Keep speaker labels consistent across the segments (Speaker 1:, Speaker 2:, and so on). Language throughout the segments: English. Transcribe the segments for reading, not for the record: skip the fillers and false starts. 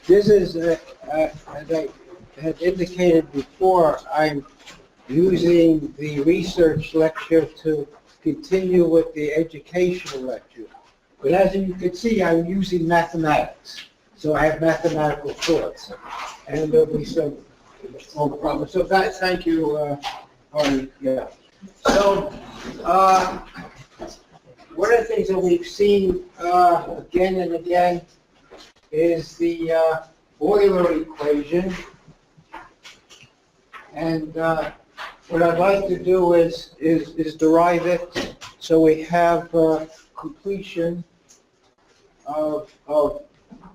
Speaker 1: This is, as I had indicated before, I'm using the research lecture to continue with the educational lecture. But as you can see, I'm using mathematics. So I have mathematical thoughts. And there'll be some problems. So thank you, Arnie. Yeah. So, one of the things that we've seen again and again is the Euler equation. And what I'd like to do is derive it so we have completion of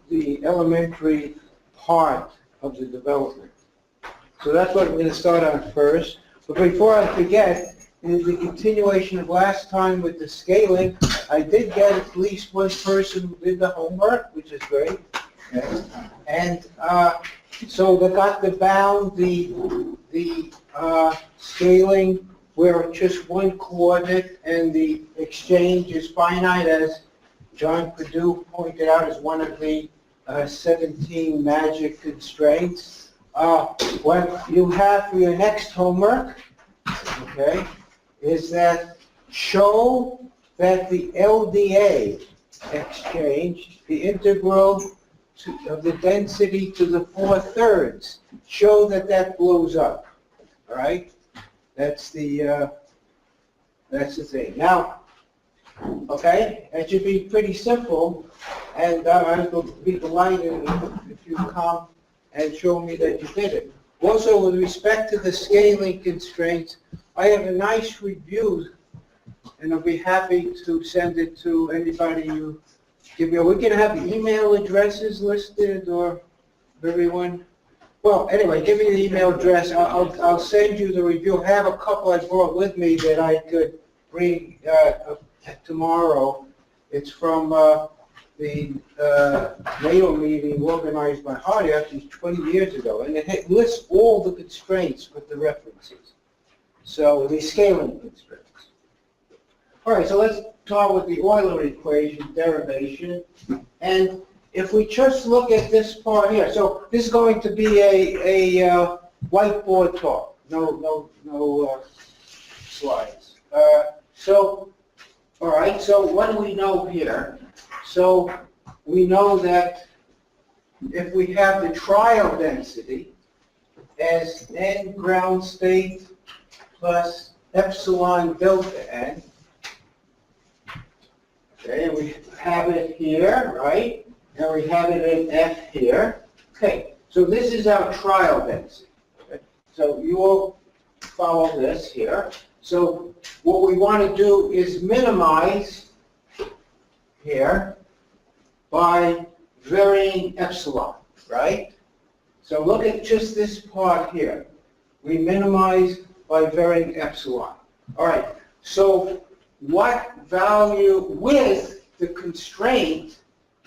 Speaker 1: the elementary part of the development. So that's what I'm going to start on first. But before I forget, in the continuation of last time with the scaling, I did get at least one person who did the homework, which is great. Okay. And so they got the bound, the scaling where it's just one coordinate and the exchange is finite, as John Perdue pointed out as one of the 17 magic constraints. What you have for your next homework, okay, is that show that the LDA exchange, the integral of the density to the 4/3, show that that blows up. All right, that's the thing. Now, okay, that should be pretty simple, and I will be delighted if you come and show me that you did it. Also, with respect to the scaling constraints, I have a nice review, and I'll be happy to send it to anybody you give me. We can have email addresses listed or everyone. Well, anyway, give me the email address. I'll send you the review. I have a couple I brought with me that I could bring tomorrow. It's from the NATO meeting organized by Hardy, actually 20 years ago, and it lists all the constraints with the references. So the scaling constraints. All right, so let's start with the Euler equation derivation. And if we just look at this part here, so this is going to be a whiteboard talk. No slides. All right, so what do we know here? So we know that if we have the trial density as n ground state plus epsilon delta n, okay, and we have it here, right? And we have it in F here. Okay, so this is our trial density. Okay? So you all follow this here. So what we want to do is minimize here by varying epsilon, right? So look at just this part here. We minimize by varying epsilon. All right, so what value with the constraint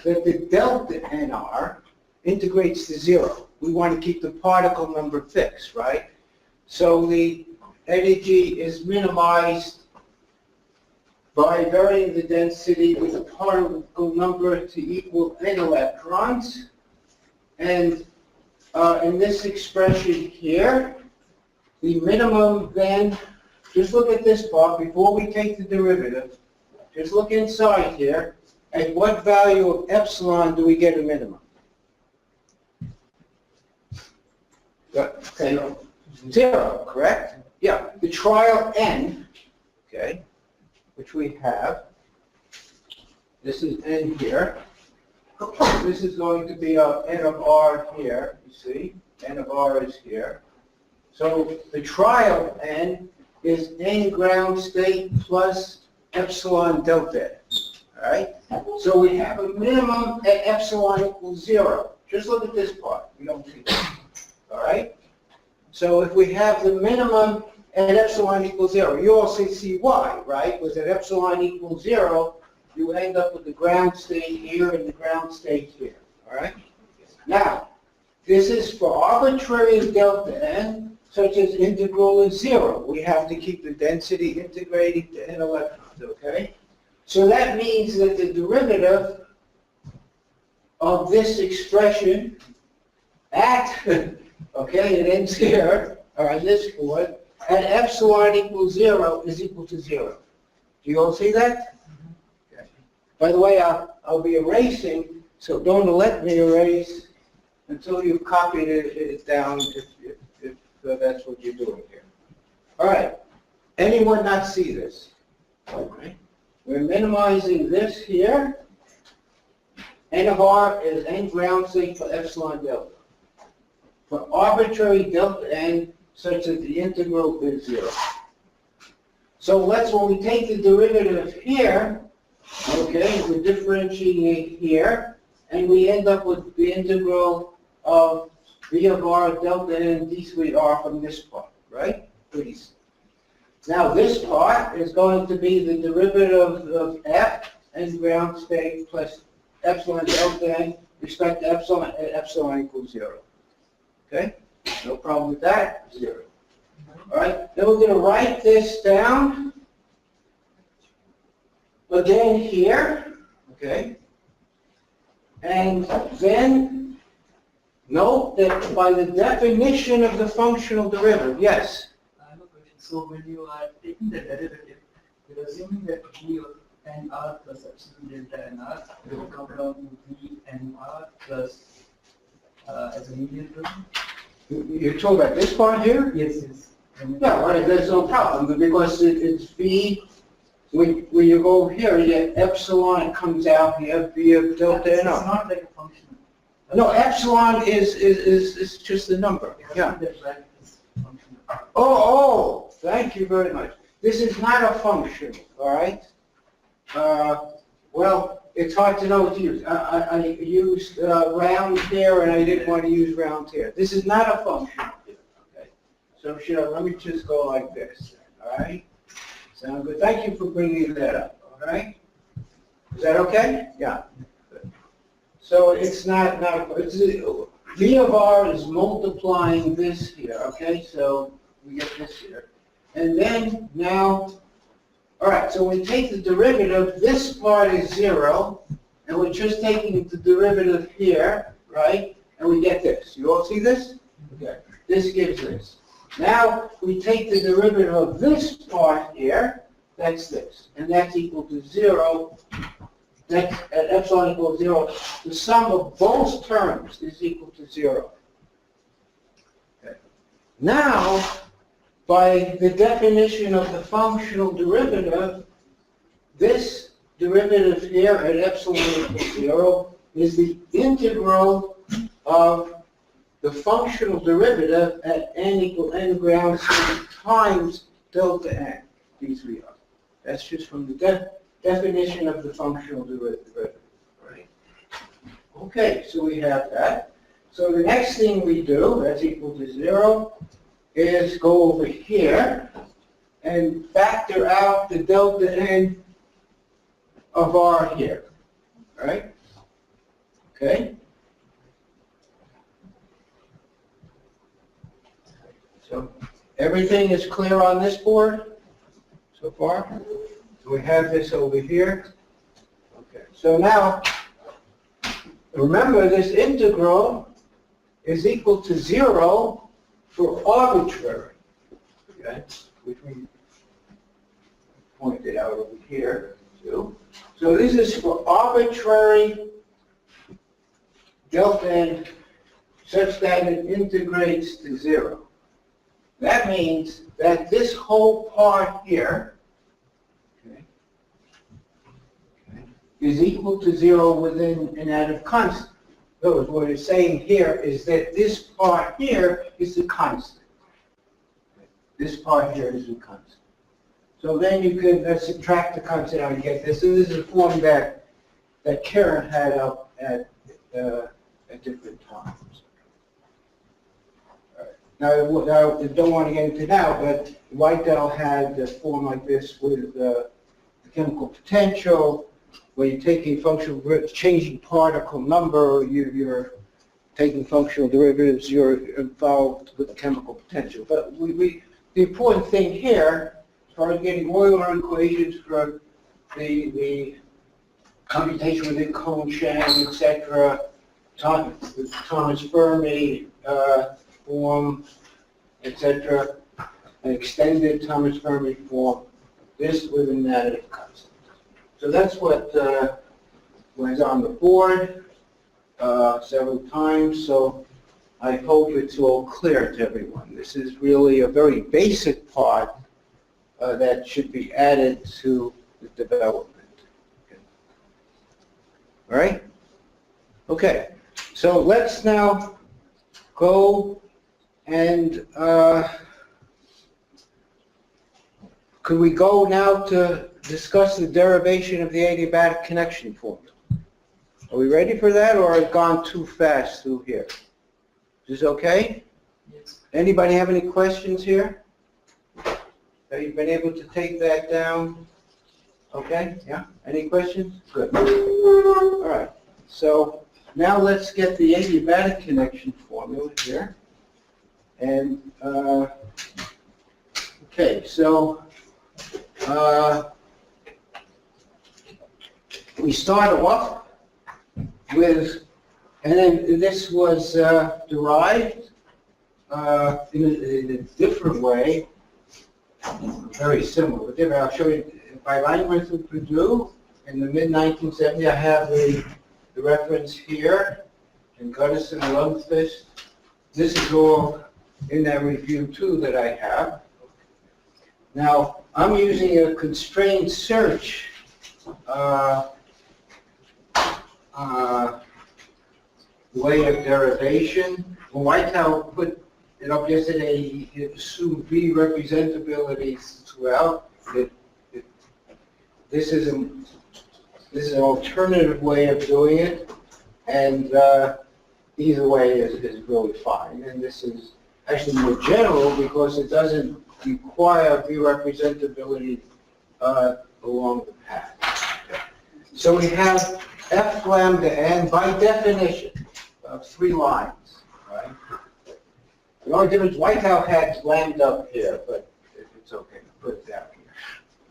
Speaker 1: that the delta nr integrates to 0? We want to keep the particle number fixed, right? So the energy is minimized by varying the density with the particle number to equal n electrons. And in this expression here, the minimum then, just look at this part before we take the derivative. Just look inside here. At what value of epsilon do we get a minimum? Okay, 0, correct? Yeah, the trial n, okay, which we have, this is n here. This is going to be n of r here, you see. N of r is here. So the trial n is n ground state plus epsilon delta. All right? So we have a minimum at epsilon equals 0. Just look at this part. We don't see that. All right? So if we have the minimum at epsilon equals 0, you all see why, right? Because at epsilon equals 0, you end up with the ground state here and the ground state here. All right? Now, this is for arbitrary delta n, such as integral is 0. We have to keep the density integrating to n electrons, okay? So that means that the derivative of this expression at, okay, it ends here, or on this board, at epsilon equals 0 is equal to 0. Do you all see that? Okay. By the way, I'll be erasing, so don't let me erase until you've copied it down if that's what you're doing here. All right. Anyone not see this? Okay. We're minimizing this here. N of R is n ground state for epsilon delta. For arbitrary delta n such that the integral is 0. So when we take the derivative here, okay, we differentiate here, and we end up with the integral of v of r delta n d squared r from this part, right? Pretty simple. Now this part is going to be the derivative of f n ground state plus epsilon delta n respect to epsilon at epsilon equals 0. Okay? No problem with that. 0. All right. Then we're going to write this down again here. Okay. And then note that by the definition of the functional derivative, yes.
Speaker 2: I have a question. So when you are taking the derivative, you're assuming that v of n r plus epsilon delta n r will come down to v n r plus as a linear term.
Speaker 1: You're talking about this part here?
Speaker 2: Yes, yes.
Speaker 1: Yeah, right, there's no problem because it's v. When you go here, you get epsilon comes out here, v of delta n
Speaker 2: It's
Speaker 1: r.
Speaker 2: not like a function.
Speaker 1: No, epsilon is just a number. Yeah. Oh, thank you very much. This is not a function, all right? Well, it's hard to know what to use. I used round here, and I didn't want to use round here. This is not a function. Okay. So let me just go like this. All right. Sound good? Thank you for bringing that up. All right. Is that okay? Yeah. Good. So it's not it's v of r is multiplying this here. Okay. So we get this here, and then now. All right, so we take the derivative, this part is 0, and we're just taking the derivative here, right? And we get this. You all see this? Okay. This gives this. Now, we take the derivative of this part here, that's this, and that's equal to 0. That's at epsilon equals 0. The sum of both terms is equal to 0. Okay. Now, by the definition of the functional derivative, this derivative here at epsilon equals 0 is the integral of the functional derivative at n equal n ground state times delta n, d3r. That's just from the definition of the functional derivative. Right? Okay, so we have that. So the next thing we do, that's equal to 0, is go over here and factor out the delta n of r here, right? Okay? So everything is clear on this board so far? So we have this over here. Okay, so now remember this integral is equal to 0 for arbitrary, okay, which we pointed out over here too. So this is for arbitrary delta n such that it integrates to 0. That means that this whole part here, okay, is equal to 0 within an additive constant. So what it's saying here is that this part here is the constant. This part here is the constant. So then you can subtract the constant out and get this. So this is a form that Karen had up at different times. Now, I don't want to get into now, but Whitedale had a form like this with the chemical potential, where you're taking functional derivatives, changing particle number, you're taking functional derivatives, you're involved with the chemical potential. But the important thing here, as far as getting Euler equations for the computation within cone-sham, etc., Thomas Fermi form, etc., an extended Thomas Fermi form, this with an additive constant. So that's what was on the board several times, so I hope it's all clear to everyone. This is really a very basic part that should be added to the development. Okay. All right? Okay, so let's now go and could we go now to discuss the derivation of the adiabatic connection formula? Are we ready for that, or I've gone too fast through here? Is this okay?
Speaker 2: Yes.
Speaker 1: Anybody have any questions here? Have you been able to take that down? Okay, yeah? Any questions? Good. All right, so now let's get the adiabatic connection formula here. And, okay, so we start off with, and then this was derived in a different way, very similar. I'll show you by Langmuir and Purdue in the mid-1970s. I have the reference here, and Gunnison and Lundqvist. This is all in that review too that I have. Now, I'm using a constrained search way of derivation. When Whitehouse put it up yesterday, he assumed V representability throughout. This is an alternative way of doing it, and either way is really fine. And this is actually more general because it doesn't require V representability along the path. So we have F lambda n by definition of 3 lines, right? The only difference, Whitehouse had lambda up here, but if it's okay, put it down here.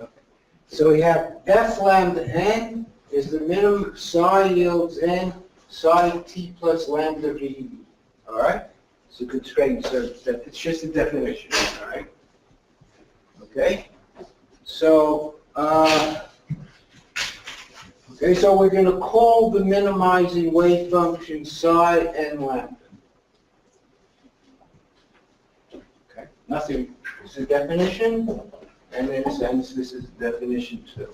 Speaker 1: Okay. So we have F lambda n is the minimum psi yields n psi t plus lambda v. All right? It's a constraint, so it's just a definition. All right? Okay? So, okay, so we're going to call the minimizing wave function psi n lambda. Okay, nothing. This is a definition, and in a sense, this is definition 2.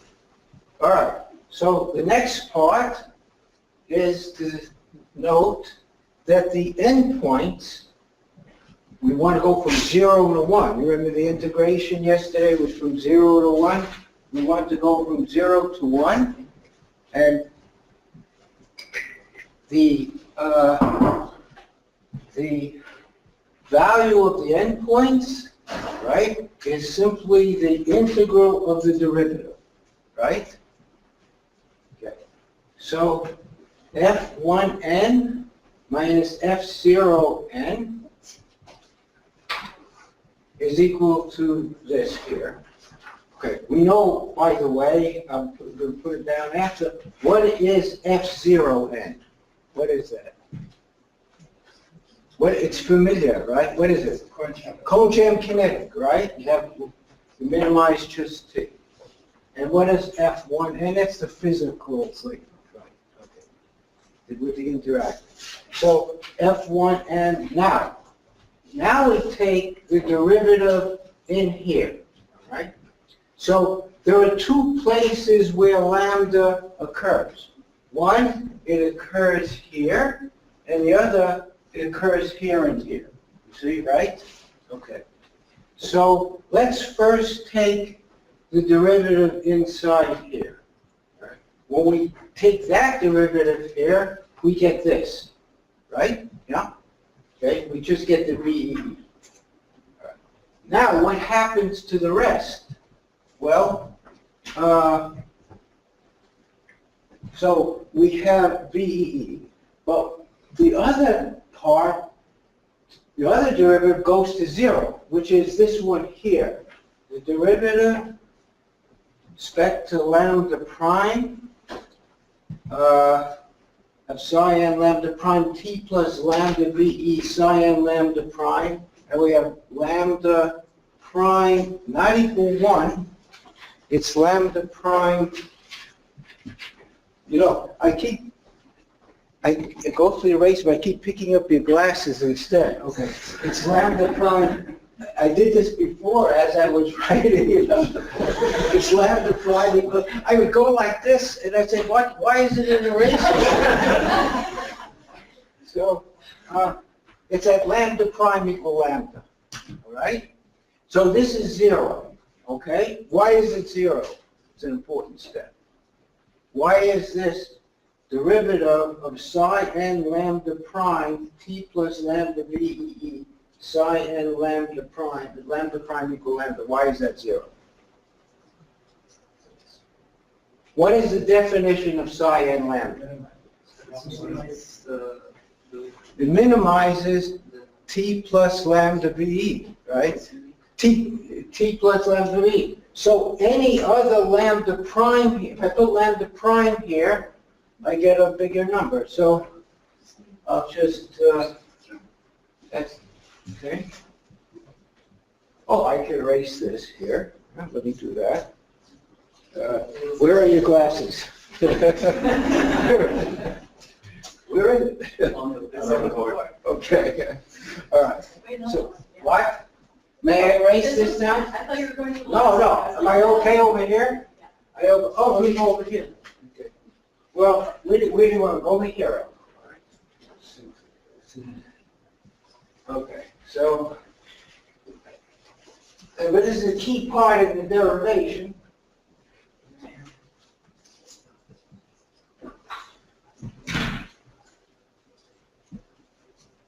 Speaker 1: All right, so the next part is to note that the endpoints, we want to go from 0 to 1. Remember the integration yesterday was from 0 to 1? We want to go from 0 to 1. And the value of the endpoints, right, is simply the integral of the derivative, right? Okay. So F1n minus F0n is equal to this here. Okay, we know, by the way, I'm going to put it down after, what is F0n? What is that? What, it's familiar, right? What is it? Cone-sham kinetic, right? You have to minimize just T. And what is F1n? That's the physical thing, right? Okay. With the interaction. So F1n, now we take the derivative in here, right? So there are 2 places where lambda occurs. One, it occurs here, and the other, it occurs here and here. You see, right? Okay. So let's first take the derivative inside here. Right? When we take that derivative here, we get this, right? Yeah? Okay, we just get the VE. Right. Now, what happens to the rest? Well, so we have VE, but the other part, the other derivative goes to 0, which is this one here. The derivative respect to lambda prime of psi n lambda prime t plus lambda VE psi n lambda prime, and we have lambda prime not equal 1, it's lambda prime, you know, I go through the race, but I keep picking up your glasses instead. Okay. It's lambda prime. I did this before as I was writing it up. It's lambda prime equal. I would go like this, and I'd say, "What? Why is it in the race?" So it's at lambda prime equal lambda. All right. So this is 0. Okay. Why is it 0? It's an important step. Why is this derivative of psi n lambda prime t plus lambda VE psi n lambda prime equal lambda? Why is that 0? What is the definition of psi n lambda? It minimizes t plus lambda VE, right? T plus lambda VE. So any other lambda prime here, if I put lambda prime here, I get a bigger number. So I'll just, that's, okay. Oh, I can erase this here. Let me do that. Where are your glasses? Where is it? On the board. Okay. All right. So, what? May I erase this now?
Speaker 3: I thought you were going to.
Speaker 1: No. Am I okay over here? Oh, we go over here. Okay. Well, we do want to go over here. Okay. So, but this is a key part of the derivation.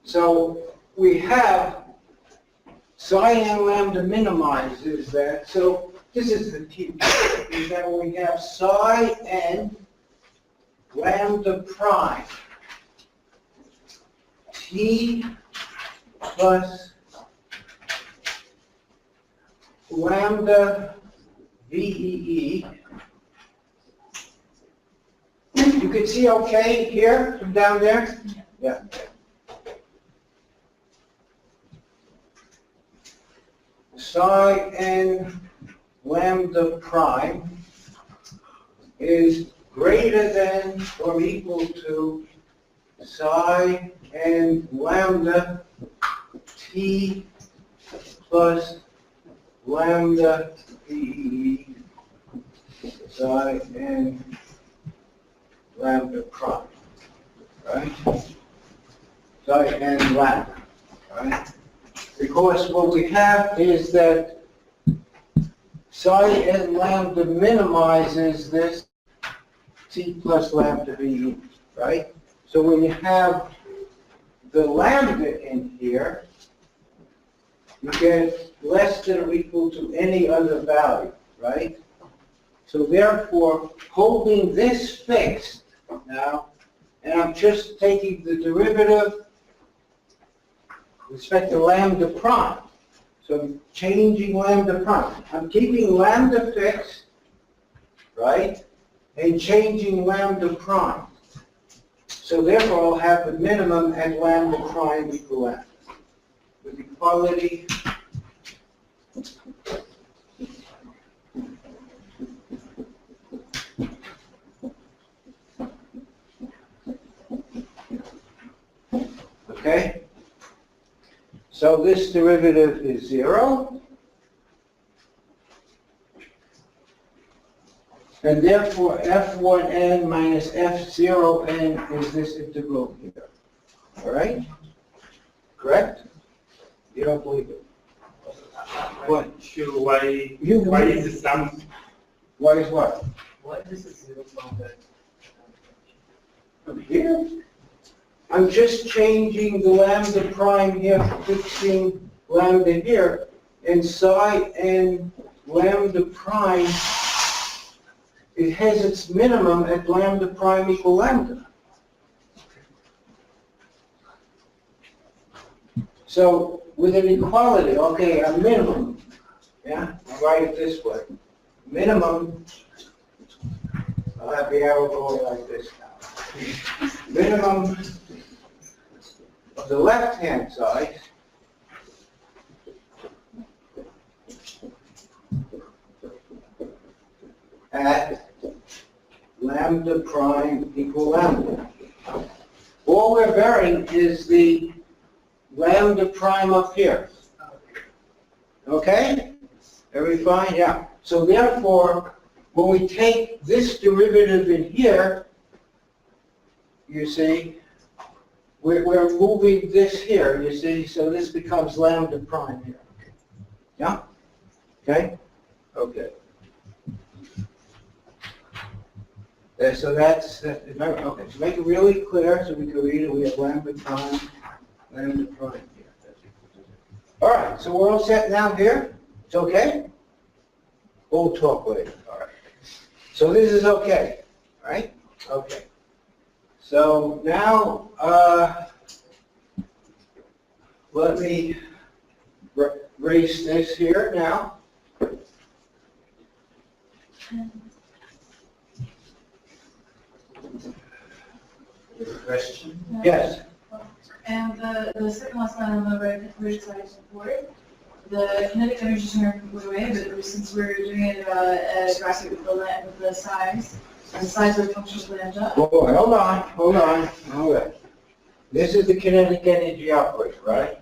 Speaker 1: So we have psi n lambda minimizes that. So this is the key, is that we have psi n lambda prime t plus lambda VEE. You can see okay here from down there? Yeah. Psi n lambda prime is greater than or equal to psi n lambda t plus lambda VE psi n lambda prime, right? Psi n lambda, right? Because what we have is that psi n lambda minimizes this t plus lambda VE, right? So when you have the lambda in here, you get less than or equal to any other value, right? So therefore, holding this fixed now, and I'm just taking the derivative with respect to lambda prime. So I'm changing lambda prime. I'm keeping lambda fixed, right? And changing lambda prime. So therefore, I'll have the minimum at lambda prime equal lambda. With equality, okay? So this derivative is 0. And therefore, f1n minus f0n is this integral here. All right? Correct? You don't believe it? What?
Speaker 4: Sure, why is the sum?
Speaker 1: Why is what?
Speaker 2: Why this is 0 from that?
Speaker 1: From here? I'm just changing the lambda prime here, fixing lambda here, and psi and lambda prime, it has its minimum at lambda prime equal lambda. So with an equality, okay, a minimum, yeah, I'll write it this way. Minimum I'll have the arrow going like this now. Minimum of the left-hand side at lambda prime equal lambda. All we're varying is the lambda prime up here. Okay? Everybody fine? Yeah. So therefore, when we take this derivative in here, you see, we're moving this here, you see, so this becomes lambda prime here. Yeah? Okay? Okay. So that's, okay, so make it really clear so we can read it. We have lambda prime here. All right, so we're all set now here? It's okay? We'll talk later. All right. So this is okay, all right? Okay. So now, let me erase this here now.
Speaker 4: Question.
Speaker 1: Yes.
Speaker 3: And the second last line on the right side is important. The kinetic energy term went away, but since we're doing it graphic with the size, and the size of the function of lambda.
Speaker 1: Oh, hold on. This is the kinetic energy output, right?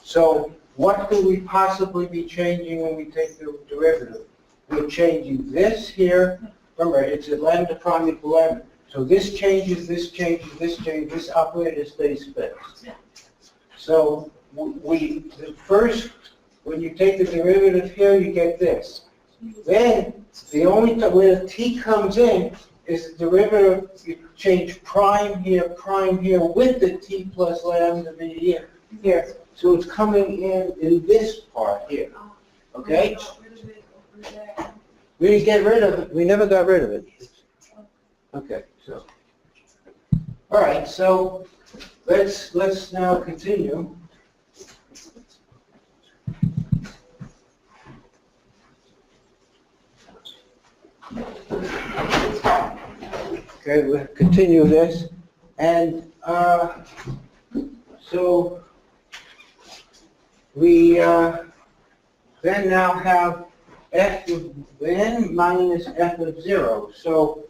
Speaker 1: So what could we possibly be changing when we take the derivative? We're changing this here. Remember, it's at lambda prime equal lambda. So this changes, this operator stays fixed. So when you take the derivative here, you get this. Then, the only time where the t comes in is the derivative, you change prime here with the t plus lambda v here. So it's coming in this part here. Okay? We didn't get rid of it. We never got rid of it. Okay, so. All right, so let's now continue. Okay, we'll continue this. And so we then now have f of n minus f of 0. So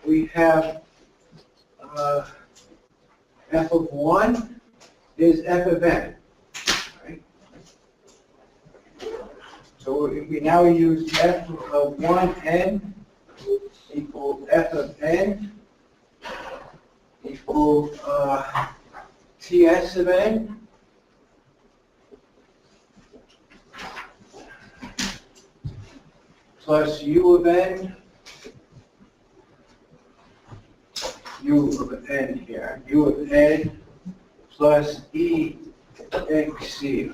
Speaker 1: we have f of 1 is f of n. Right? So we now use f of 1n equal f of n equal ts of n plus u of n, u of n here, u of n plus e x c.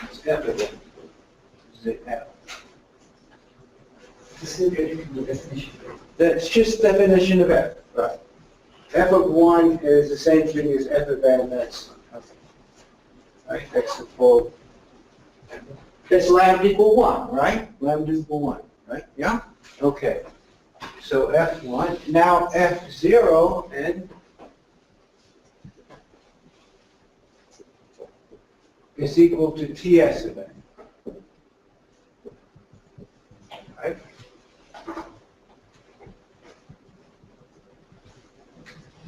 Speaker 1: It's f of n. This is it f.
Speaker 2: This is getting to the definition.
Speaker 1: That's just definition of f. Right. F of 1 is the same thing as f of n. That's right. That's the full. That's lambda equal 1, right? Lambda equal 1, right? Yeah? Okay. So F1. Now F0 and is equal to Ts of n. Right?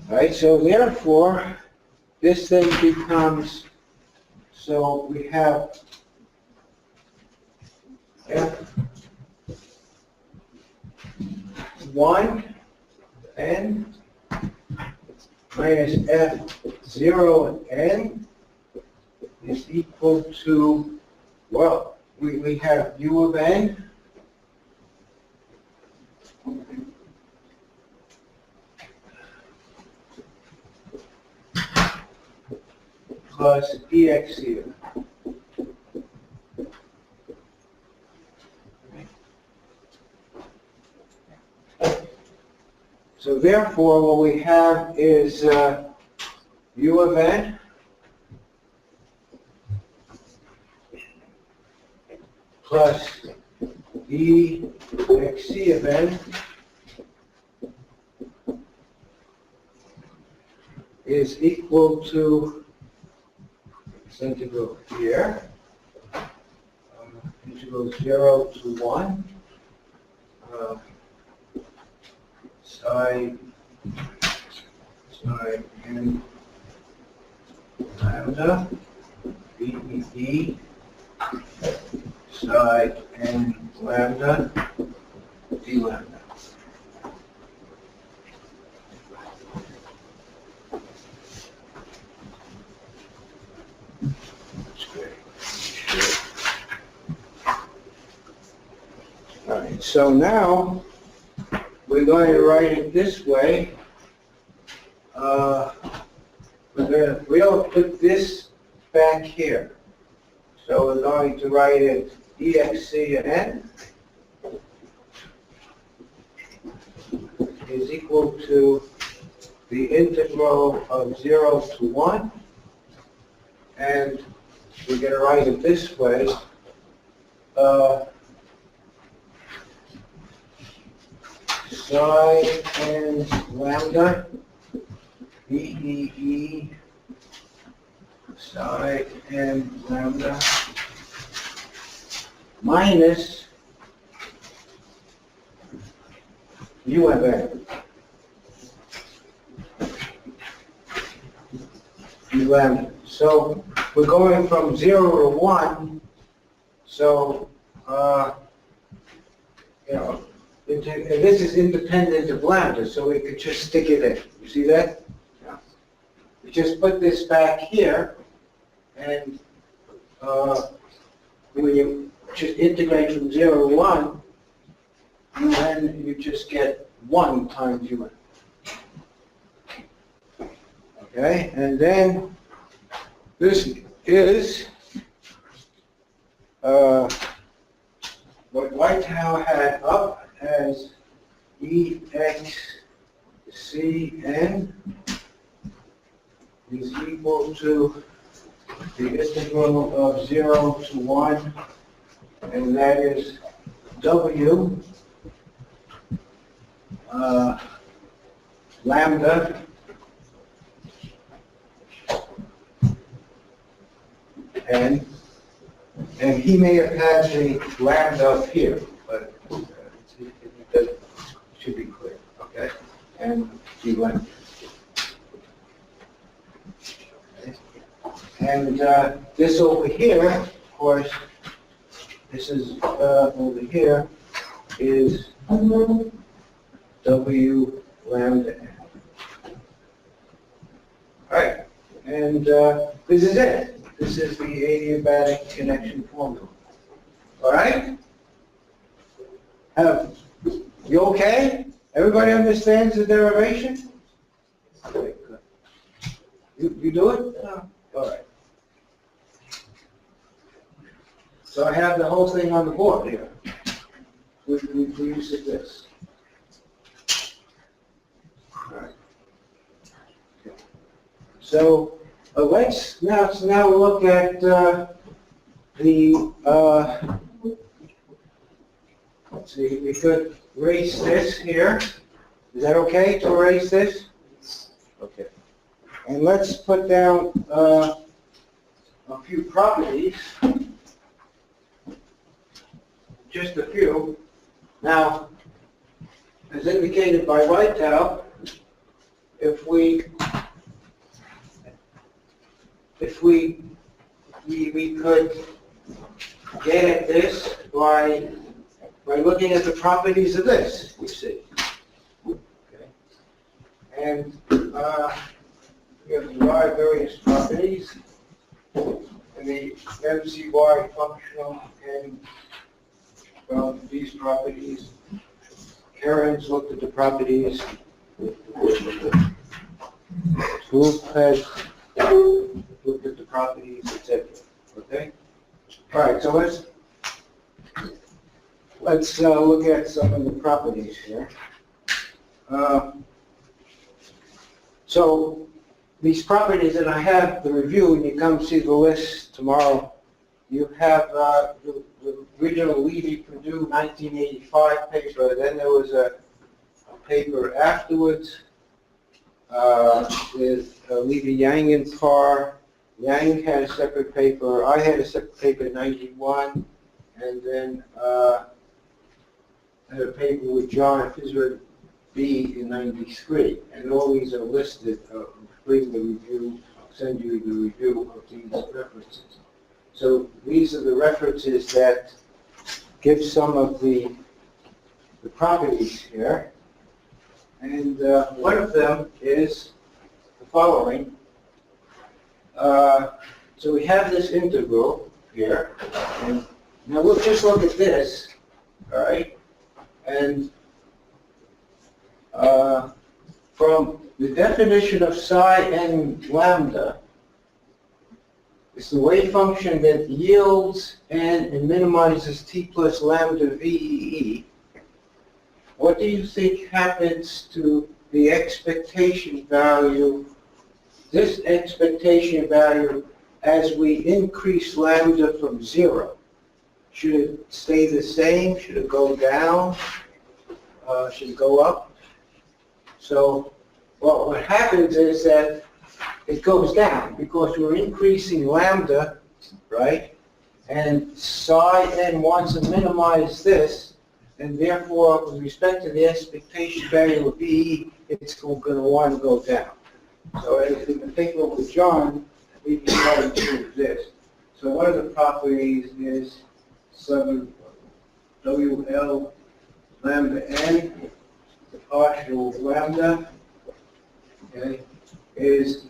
Speaker 1: Right, so therefore, this then becomes, so we have F1 n minus F0 n is equal to, well, we have u of n plus EXC. So therefore, what we have is u of n plus dxc of n is equal to this integral here, integral 0 to 1, psi n lambda VE psi n lambda d lambda. That's great. All right, so now we're going to write it this way. We'll put this back here. So we're going to write it dxc of n is equal to the integral of 0 to 1. And we're going to write it this way. Psi n lambda VEE psi n lambda minus u of n. U lambda. So we're going from 0 to 1. So, this is independent of lambda, so we could just stick it in. You see that? Yeah. We just put this back here, and when you just integrate from 0 to 1, then you just get 1 times un. Okay, and then this is what Whitehouse had up as EXCN is equal to the integral of 0 to 1, and that is W lambda n, and he may have had the lambda up here, but it should be clear, okay? And d lambda. Okay. And this over here, of course, this is over here, is W lambda n. All right, and this is it. This is the adiabatic connection formula. All right? You okay? Everybody understands the derivation? Okay, good. You do it? No. All right. So I have the whole thing on the board here. We use this. All right. Okay. So let's now look at let's see, we could erase this here. Is that okay to erase this? Okay. And let's put down a few properties. Just a few. Now, as indicated by Whitehouse, if we could get at this by looking at the properties of this, you see. Okay. And we have to derive various properties, and the MCY functional and from these properties. Karen's looked at the properties. Who has looked at the properties, etc. Okay? All right, so let's look at some of the properties here. So these properties that I have the review, and you come see the list tomorrow you have the original Levy-Purdue 1985 paper, then there was a paper afterwards with Levy-Yang and Parr. Yang had a separate paper, I had a separate paper in 91, and then I had a paper with John Fisher B in 93, and all these are listed. Bring the review, I'll send you the review of these references. So these are the references that give some of the properties here. And one of them is the following. So we have this integral here. And now we'll just look at this, all right? And from the definition of psi n lambda, it's the wave function that yields n and minimizes t plus lambda VEE. What do you think happens to the expectation value, this expectation value, as we increase lambda from 0? Should it stay the same? Should it go down? Should it go up? So, well, what happens is that it goes down because we're increasing lambda, right? And psi n wants to minimize this, and therefore, with respect to the expectation value of V, it's going to want to go down. So in the paper with John, we decided to do this. So one of the properties is some WL lambda n, the partial lambda, okay, is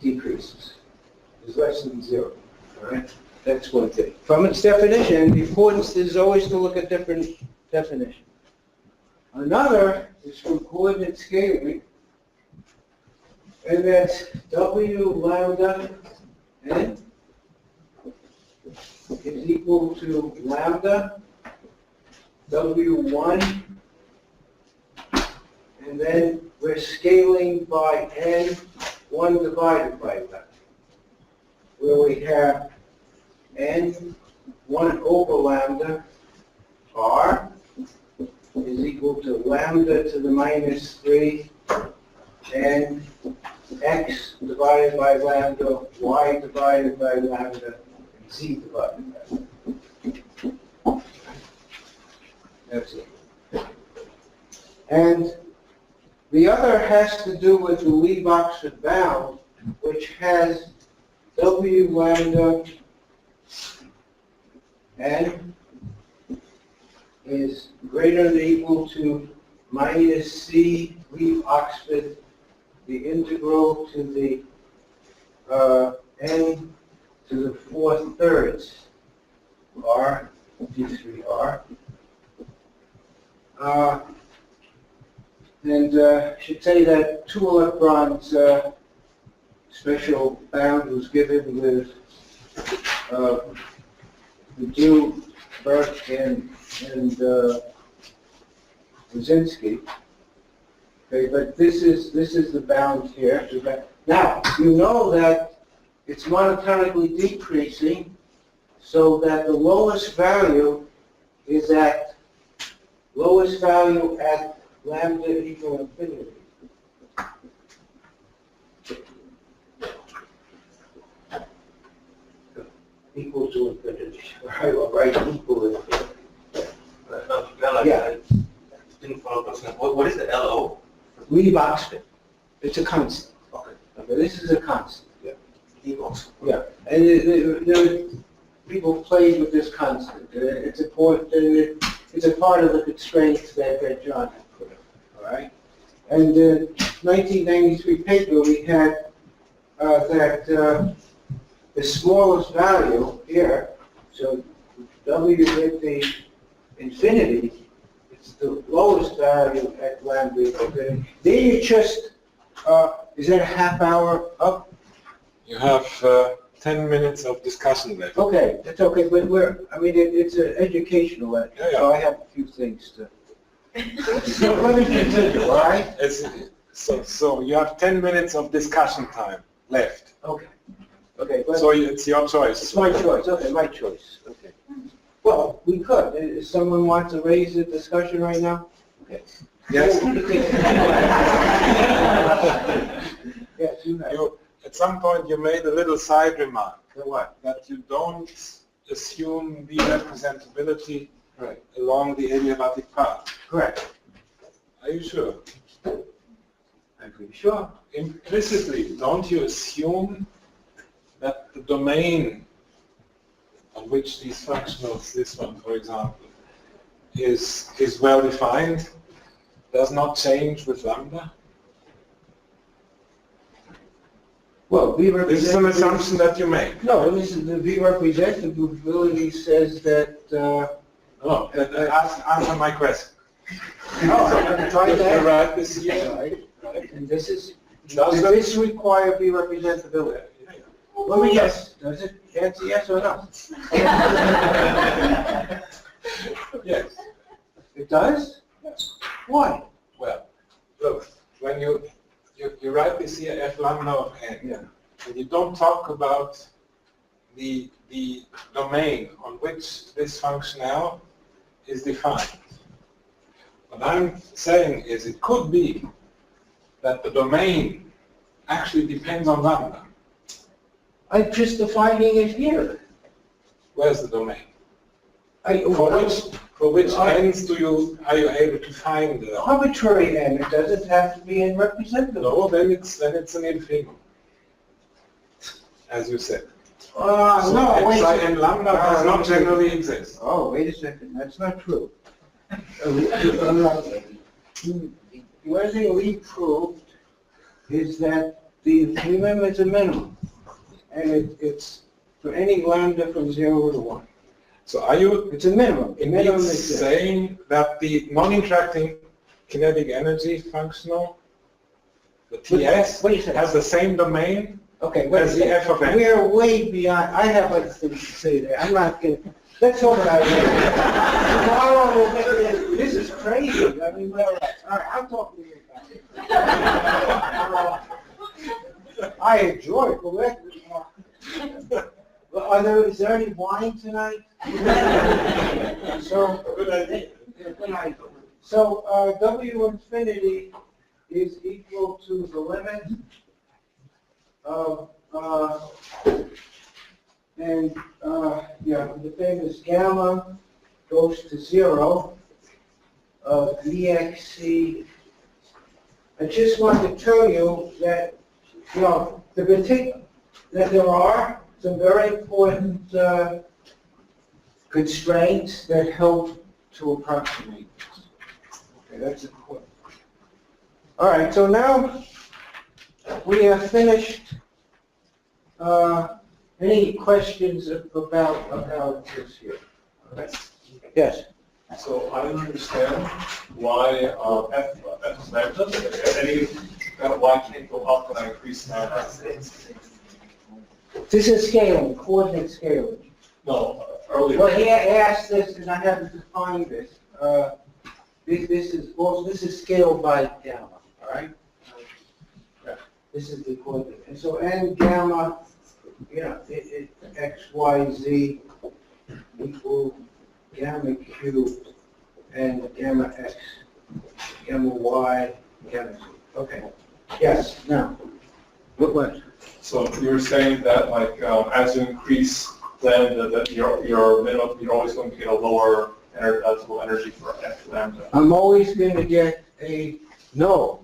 Speaker 1: decreases, is less than 0, all right? That's one thing. From its definition, the importance is always to look at different definitions. Another is from coordinate scaling, and that's W lambda n is equal to lambda W1, and then we're scaling by n, 1 divided by lambda, where we have n 1 over lambda r is equal to lambda to the minus 3 and x divided by lambda, y divided by lambda, and z divided by lambda. That's it. And the other has to do with the Lie-Oxford bound, which has W lambda n is greater than or equal to minus c Lie-Oxford, the integral to the n to the 4/3 r, d3r. And should say that 2 electrons special bound was given with Ledoux, Burke, and Brzezinski. Okay, but this is the bound here. Now you know that it's monotonically decreasing, so that the lowest value is at lambda equal infinity. Equal to infinity. Right, equal to infinity. Yeah.
Speaker 5: Didn't follow those. What is the LO?
Speaker 1: Lie-Oxford. It's a constant.
Speaker 5: Okay.
Speaker 1: Okay, this is a constant.
Speaker 5: Yeah. Equals.
Speaker 1: Yeah, and people played with this constant. It's important. It's a part of the constraints that John had put up. All right. And in 1993 paper, we had that the smallest value here, so W at the infinity, it's the lowest value at lambda equal infinity. Then you just, is that a half hour up?
Speaker 6: You have 10 minutes of discussion left.
Speaker 1: Okay, that's okay, but it's an educational lecture,
Speaker 6: Yeah, yeah.
Speaker 1: so I have a few things to. So let me continue, all right?
Speaker 6: So you have 10 minutes of discussion time left.
Speaker 1: Okay. Okay, but
Speaker 6: So it's your choice.
Speaker 1: it's my choice, okay, my choice, okay. Well, we could, if someone wants to raise the discussion right now? Okay.
Speaker 6: Yes.
Speaker 1: Yes, you have.
Speaker 6: At some point you made a little side remark.
Speaker 1: What?
Speaker 6: That you don't assume the representability
Speaker 1: Right.
Speaker 6: along the adiabatic path.
Speaker 1: Correct.
Speaker 6: Are you sure?
Speaker 1: I'm pretty sure.
Speaker 6: Implicitly, don't you assume that the domain on which these functionals, this one for example, is well defined, does not change with lambda?
Speaker 1: Well,
Speaker 6: This is an assumption that you make.
Speaker 1: No, this is the V representability says that,
Speaker 6: No, answer my question.
Speaker 1: no, I'm going to try
Speaker 6: You
Speaker 1: that.
Speaker 6: write this here.
Speaker 1: Right. And this is,
Speaker 6: Does
Speaker 1: does
Speaker 6: that-
Speaker 1: this require V representability? Let me guess, does it answer yes or no?
Speaker 6: Yes.
Speaker 1: It does? Why?
Speaker 6: Well, look, when you write this here f lambda of n,
Speaker 1: Yeah.
Speaker 6: and you don't talk about the domain on which this function L is defined. What I'm saying is it could be that the domain actually depends on lambda.
Speaker 1: I'm just defining it here.
Speaker 6: Where's the domain? For which ends are you able to find the?
Speaker 1: Arbitrary n, it doesn't have to be in representative.
Speaker 6: No, then it's an infimum, as you said. So
Speaker 1: No, wait a
Speaker 6: xi
Speaker 1: second.
Speaker 6: and lambda does not generally exist.
Speaker 1: Oh, wait a second, that's not true. The only thing we proved is that the minimum is a minimum. And it's for any lambda from 0 to 1.
Speaker 6: So are you
Speaker 1: It's a minimum. The
Speaker 6: indeed
Speaker 1: minimum is
Speaker 6: saying that the non-interacting kinetic energy functional, the TS,
Speaker 1: Wait a second.
Speaker 6: has the same domain
Speaker 1: Okay, wait a
Speaker 6: as the f of
Speaker 1: second.
Speaker 6: n?
Speaker 1: We're way beyond, I have other things to say there. I'm not going to, let's talk about it later. Tomorrow we'll get to this is crazy. I mean, all right, I'm talking to you about it. I enjoy it, but is there any wine tonight? So,
Speaker 6: Good idea.
Speaker 1: good night. So, W infinity is equal to the limit of, the famous gamma goes to 0 of VXC. I just want to tell you that, that there are some very important constraints that help to approximate this. Okay, that's important. All right, so now we have finished. Any questions about this here? Okay. Yes.
Speaker 7: So I don't understand why f lambda, any kind of y can't go up when I increase lambda.
Speaker 1: This is scaling, coordinate scaling.
Speaker 7: No, earlier.
Speaker 1: Well, he asked this, and I haven't defined this. This is scaled by gamma, all right? This is the coordinate. And so n gamma, x, y, z equal gamma cubed and gamma x, gamma y, gamma z. Okay. Yes, now, what?
Speaker 7: So you're saying that like as you increase lambda, that your minimum, you're always going to get a lower total energy for f lambda.
Speaker 1: I'm always going to get no.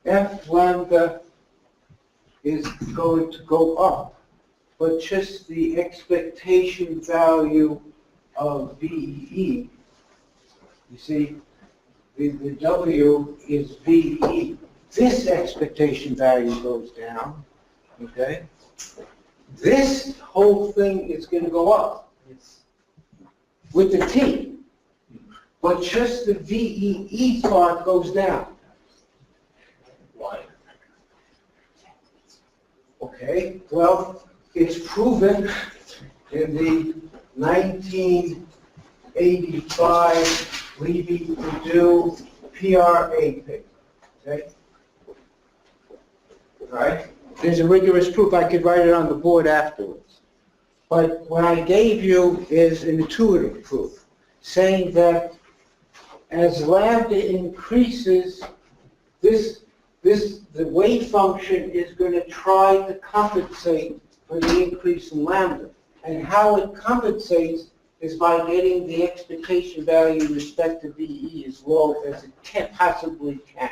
Speaker 1: F lambda is going to go up, but just the expectation value of VE. You see, the W is VE. This expectation value goes down, okay? This whole thing is going to go up with the T, but just the VEE part goes down.
Speaker 7: Why?
Speaker 1: Okay, well, it's proven in the 1985 Levy-Purdue PRA paper, okay? All right? there's a rigorous proof. I could write it on the board afterwards. But what I gave you is an intuitive proof, saying that as lambda increases, the wave function is going to try to compensate for the increase in lambda. And how it compensates is by getting the expectation value with respect to VE as low as it possibly can.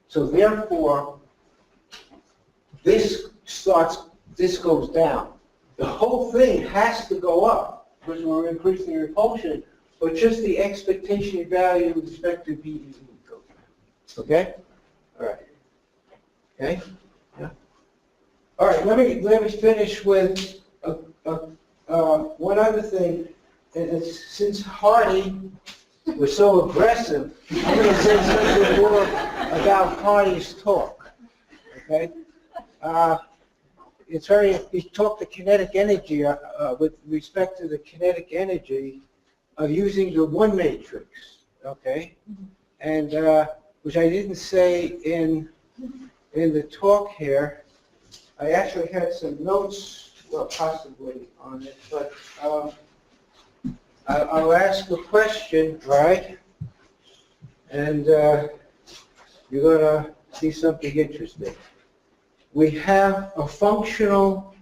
Speaker 1: So therefore, this goes down. The whole thing has to go up because we're increasing the repulsion, but just the expectation value with respect to VE goes down. Okay? All right. Okay? Yeah. All right, let me finish with one other thing. And it's, since Hardy was so aggressive, I'm going to say something more about Hardy's talk. Okay? It's very, he talked the kinetic energy with respect to the kinetic energy of using the one matrix. Okay? And which I didn't say in the talk here. I actually had some notes, well, possibly on it, but I'll ask a question, right? And you're going to see something interesting. We have a functional,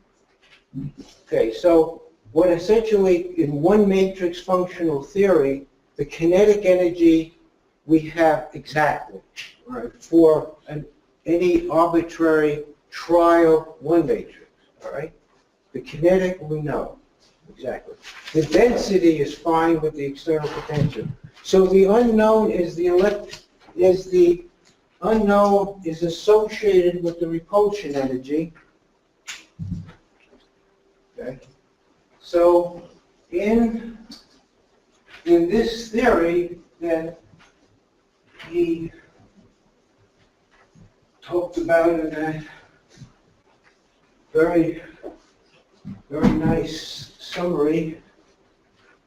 Speaker 1: okay, so what essentially in one matrix functional theory, the kinetic energy we have exactly, right, for any arbitrary trial one matrix, all right? The kinetic we know, exactly. The density is fine with the external potential. So the unknown is the unknown is associated with the repulsion energy. Okay. So in this theory that he talked about in a very nice summary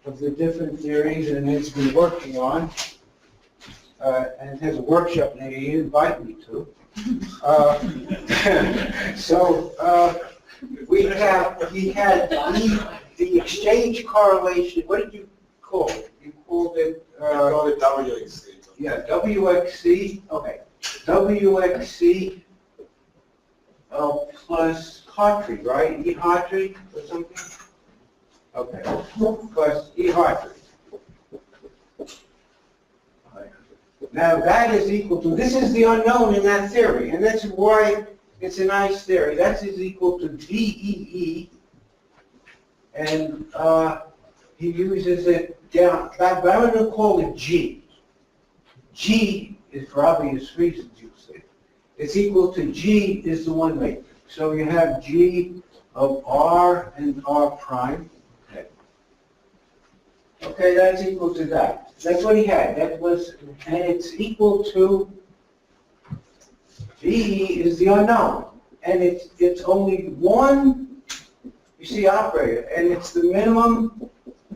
Speaker 1: of the different theories and has been working on, and has a workshop that he invited me to. He had the exchange correlation. What did you call it? You called it.
Speaker 6: I call it WXC.
Speaker 1: Yeah, WXC. Okay, WXC plus Hartree, right? E Hartree or something. Okay, plus E Hartree. Now that is equal to, this is the unknown in that theory, and that's why it's a nice theory. That is equal to VEE, and he uses it down, but I'm going to call it G. G is for obvious reasons, you see. It's equal to G is the one matrix. So you have G of R and R prime. Okay, that's equal to that. That's what he had. That was, and it's equal to VE is the unknown. And it's only one, you see, operator, and it's the minimum,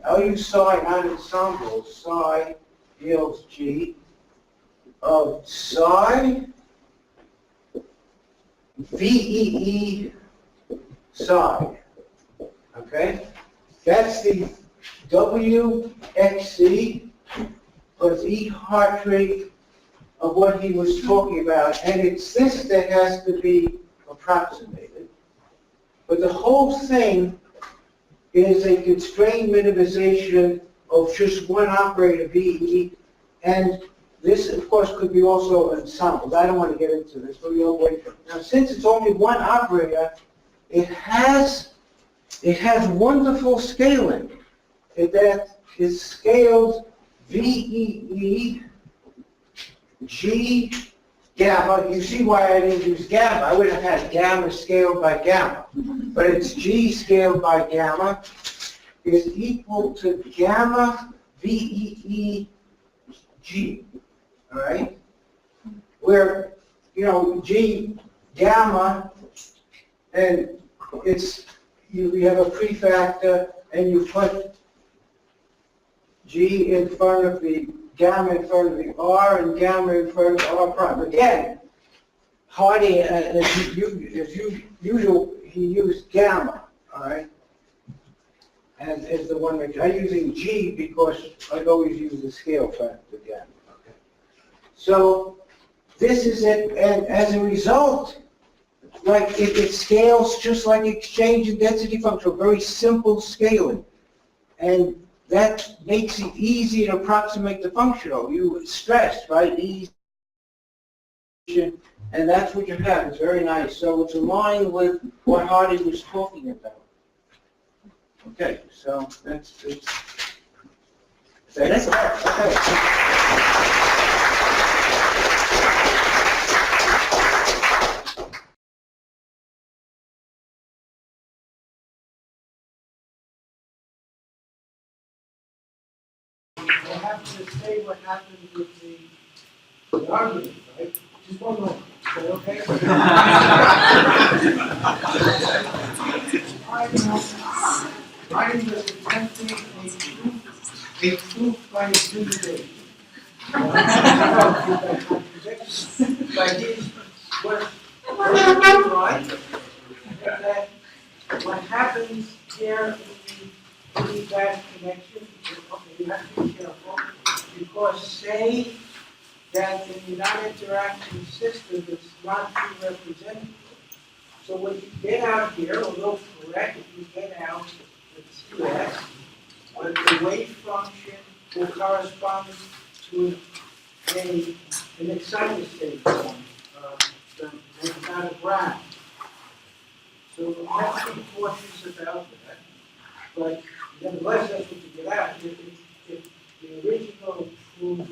Speaker 1: I'll use psi, not ensemble, psi yields G of psi VEE psi. Okay? That's the WXC plus E Hartree of what he was talking about, and it's this that has to be approximated. But the whole thing is a constrained minimization of just one operator, VE, and this, of course, could be also ensembles. I don't want to get into this, but we'll wait for it. Now, since it's only one operator, it has wonderful scaling. That is scaled VEE G gamma. You see why I didn't use gamma. I would have had gamma scaled by gamma. But it's G scaled by gamma is equal to gamma VEE G. All right? Where, you know, G gamma, and it's, you have a prefactor, and you put G in front of the gamma in front of the R and gamma in front of the R prime. Again, Hardy, as usual, he used gamma, all right? And is the one that, I'm using G because I've always used the scale factor gamma. Okay. So this is it, and as a result, like it scales just like exchange and density function, very simple scaling. And that makes it easy to approximate the functional. You stress, right? Easy. And that's what you have. It's very nice. So it's in line with what Hardy was talking about. Okay, so that's it. Okay.
Speaker 8: I have to say what happened with the argument, right? Just one moment, is that okay? I was attempting a proof by intimidation. But his was right, that what happens here in the bad connection, you have to be careful, because say that in the non-interaction system, it's not too representative. So what you get out here, although correct, if you get out the TS, but the wave function will correspond to an excited state form, that's not a graph. So we have to be cautious about that, but nevertheless, that's what you get out. If the original proof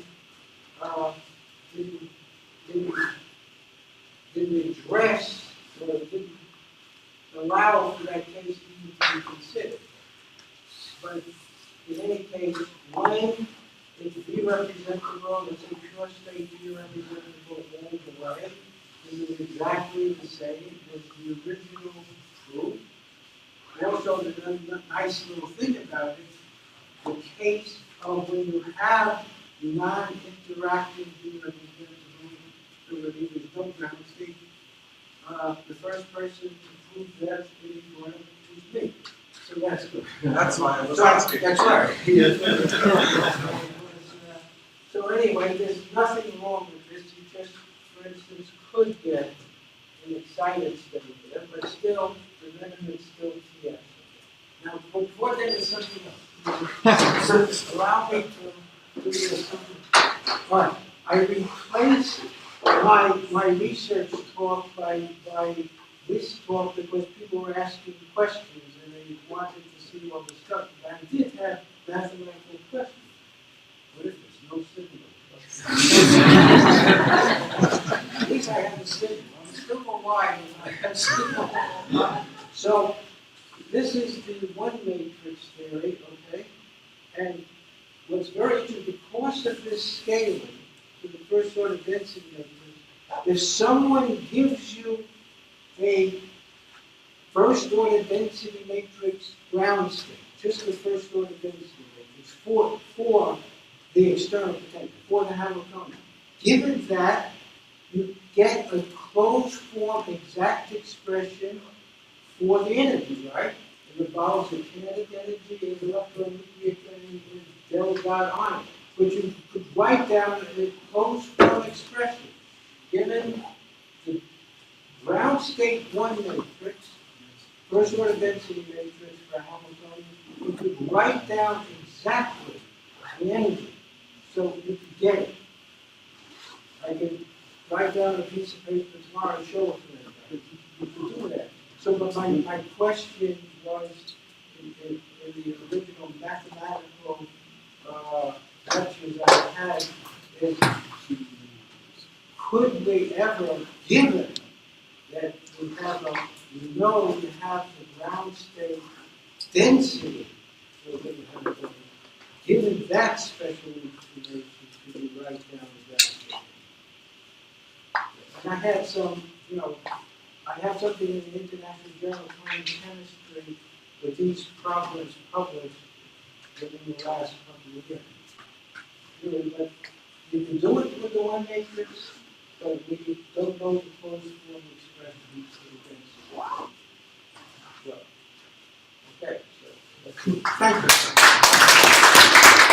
Speaker 8: didn't address or didn't allow for that case even to be considered. But in any case, when it's V representable, it's a short state V representable all the way, this is exactly the same as the original proof. Also, the nice little thing about it, the case of when you have non-interacting V representability, there's no ground state. The first person to prove that was me. So that's good.
Speaker 5: That's why I was asking.
Speaker 8: That's right. So anyway, there's nothing wrong with this. You just, for instance, could get an excited state there, but still, the minimum is still TS. Now, before then is something else. Allow me to do something. All right. I replaced my research talk by this talk because people were asking questions and they wanted to see what was stuff. I did have mathematical questions. What if there's no signal? At least I have a signal. I'm still alive and I have signal. So this is the one matrix theory, okay? And what's very interesting, because of this scaling to the first order density matrix, if someone gives you a first order density matrix ground state, just the first order density matrix for the external potential, for the Hamiltonian, given that, you get a closed form exact expression for the energy, right? It involves the kinetic energy, the electronuclear energy, and del dot on it. But you could write down a closed form expression given the ground state 1 matrix, first order density matrix for Hamiltonian. You could write down exactly the energy, so you could get it. I can write down a piece of paper tomorrow and show it to everybody. You can do that. So, but my question was in the original mathematical lectures I had is, could we ever, given that we have you have the ground state density, given that special information, could we write down the ground state? And I had some, I have something in the International Journal of Chemistry with these problems published within the last couple of years. Really, but you can do it with the one matrix, but we don't know the closed form expression of these two things. So, okay, so, thank you.